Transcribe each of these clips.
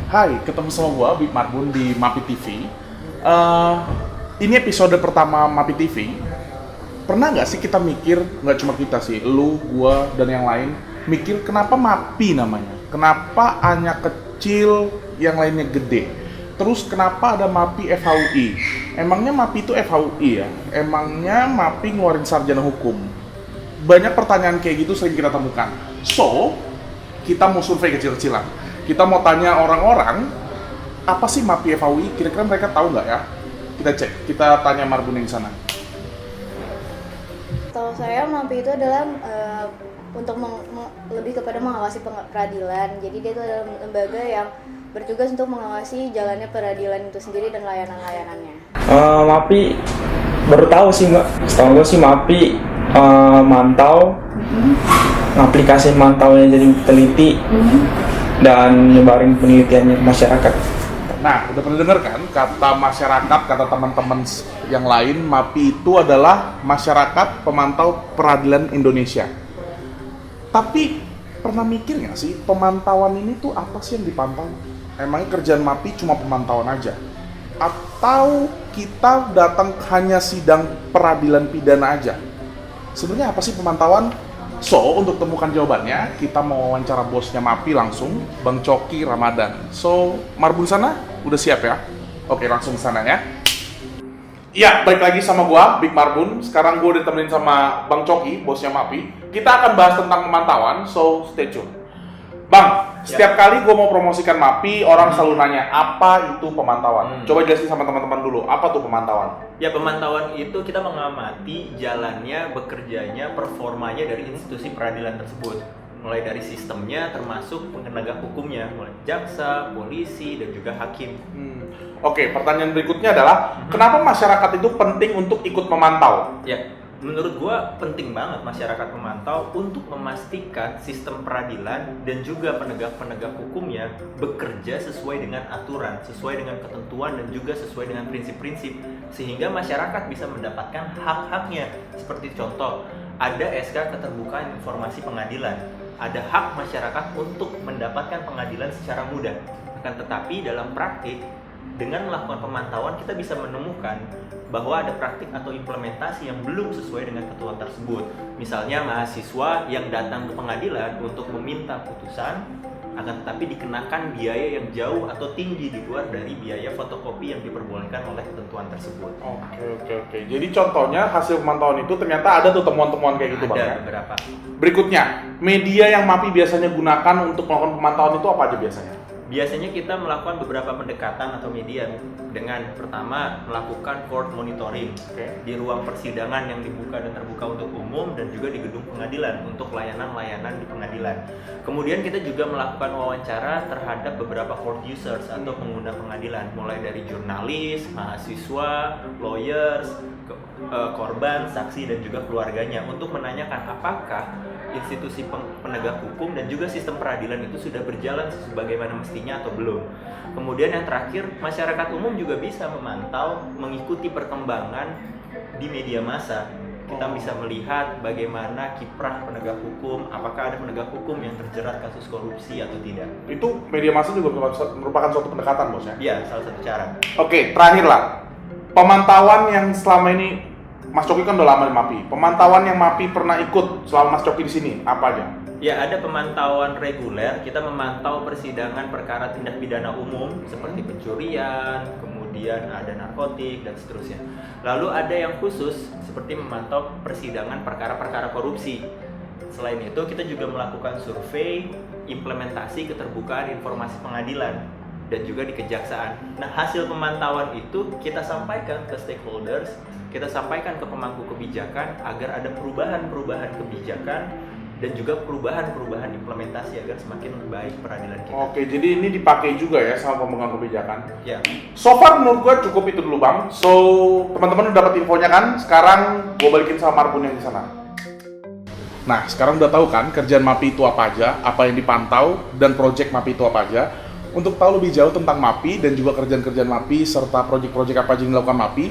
Hai, ketemu sama gua Big Marbun di MAPI TV. Ini episode pertama MAPI TV. Pernah nggak sih kita mikir, nggak cuma kita sih, lu, gua, dan yang lain, mikir kenapa MAPI namanya? Kenapa A-nya kecil, yang lainnya gede? Terus kenapa ada MAPI FHUI? Emangnya MAPI itu FHUI ya? Emangnya MAPI ngeluarin sarjana hukum? Banyak pertanyaan kayak gitu sering kita temukan. So, kita mau survei kecil-kecilan. Kita mau tanya orang-orang, apa sih MAPI FHUI? Kira-kira mereka tahu nggak ya? Kita cek, kita tanya Marbun yang di sana. Tahu saya MAPI itu adalah untuk lebih kepada mengawasi peradilan. Jadi dia itu adalah lembaga yang bertugas untuk mengawasi jalannya peradilan itu sendiri dan layanan-layanannya. MAPI baru tahu sih Mbak. Setahu gue sih MAPI mantau, aplikasi mantaunya jadi teliti, dan nyebarin penelitiannya ke masyarakat. Nah, udah pernah dengar kan kata masyarakat, kata teman-teman yang lain, MAPI itu adalah Masyarakat Pemantau Peradilan Indonesia. Tapi pernah mikir nggak sih pemantauan ini tuh apa sih yang dipantau? Emangnya kerjaan MAPI cuma pemantauan aja? Atau kita datang hanya sidang peradilan pidana aja? Sebenarnya apa sih pemantauan? So, untuk temukan jawabannya, kita mau wawancara bosnya MAPI langsung, Bang Coki Ramadan. So, Marbun sana, udah siap ya? Oke, langsung ke sana ya. Iya, balik lagi sama gua, Big Marbun. Sekarang gua ditemenin sama Bang Coki, bosnya MAPI. Kita akan bahas tentang pemantauan, so stay tune. Bang, setiap kali gua mau promosikan MAPI, orang selalu nanya, apa itu pemantauan? Coba jelasin sama teman-teman dulu, apa tuh pemantauan? Ya, pemantauan itu kita mengamati jalannya, bekerjanya, performanya dari institusi peradilan tersebut. Mulai dari sistemnya, termasuk penegak hukumnya, mulai jaksa, polisi, dan juga hakim. Oke, pertanyaan berikutnya adalah, kenapa masyarakat itu penting untuk ikut memantau? Ya, menurut gua penting banget masyarakat memantau untuk memastikan sistem peradilan dan juga penegak-penegak hukumnya bekerja sesuai dengan aturan, sesuai dengan ketentuan, dan juga sesuai dengan prinsip-prinsip, sehingga masyarakat bisa mendapatkan hak-haknya. Seperti contoh, ada SK keterbukaan informasi pengadilan, ada hak masyarakat untuk mendapatkan pengadilan secara mudah. Akan tetapi dalam praktik, dengan melakukan pemantauan kita bisa menemukan bahwa ada praktik atau implementasi yang belum sesuai dengan ketentuan tersebut. Misalnya mahasiswa yang datang ke pengadilan untuk meminta putusan, akan tetapi dikenakan biaya yang jauh atau tinggi di luar dari biaya fotokopi yang diperbolehkan oleh ketentuan tersebut. Oke. Jadi contohnya hasil pemantauan itu ternyata ada tuh temuan-temuan kayak gitu, Bang. Ada beberapa. Berikutnya, media yang MAPI biasanya gunakan untuk melakukan pemantauan itu apa aja biasanya? Biasanya kita melakukan beberapa pendekatan atau media dengan pertama melakukan court monitoring di ruang persidangan yang dibuka dan terbuka untuk umum dan juga di gedung pengadilan untuk layanan-layanan di pengadilan. Kemudian kita juga melakukan wawancara terhadap beberapa court users atau pengguna pengadilan, mulai dari jurnalis, mahasiswa, lawyers, korban, saksi, dan juga keluarganya untuk menanyakan apakah institusi penegak hukum dan juga sistem peradilan itu sudah berjalan sebagaimana mestinya atau belum. Kemudian yang terakhir, masyarakat umum juga bisa memantau, mengikuti perkembangan di media massa. Kita bisa melihat bagaimana kiprah penegak hukum, apakah ada penegak hukum yang terjerat kasus korupsi atau tidak. Itu media massa juga merupakan suatu pendekatan, Bos ya? Iya, salah satu cara. Oke, terakhir lah. Pemantauan yang selama ini Mas Coki kan udah lama di MAPI. Pemantauan yang MAPI pernah ikut selama Mas Coki di sini, apa aja? Ya, ada pemantauan reguler. Kita memantau persidangan perkara tindak pidana umum seperti pencurian, kemudian ada narkotik, dan seterusnya. Lalu ada yang khusus seperti memantau persidangan perkara-perkara korupsi. Selain itu, kita juga melakukan survei implementasi keterbukaan informasi pengadilan dan juga di kejaksaan. Nah, hasil pemantauan itu kita sampaikan ke stakeholders, kita sampaikan ke pemangku kebijakan agar ada perubahan-perubahan kebijakan dan juga perubahan-perubahan implementasi agar semakin baik peradilan kita. Oke, jadi ini dipakai juga ya sama pemegang kebijakan. Ya. So far menurut gua cukup itu dulu, Bang. So, teman-teman udah dapat infonya kan? Sekarang gua balikin sama Marbun yang di sana. Nah, sekarang udah tahu kan kerjaan MAPI itu apa aja, apa yang dipantau, dan project MAPI itu apa aja. Untuk tahu lebih jauh tentang MAPI dan juga kerjaan-kerjaan MAPI serta project-project apa aja yang dilakukan MAPI,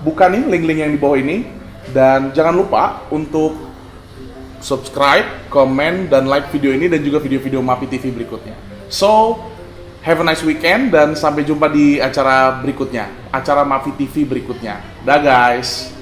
buka nih link-link yang di bawah ini. Dan jangan lupa untuk subscribe, komen, dan like video ini dan juga video-video MAPI TV berikutnya. So, Have a nice weekend dan sampai jumpa di acara berikutnya, acara Mavi TV berikutnya. Dah guys.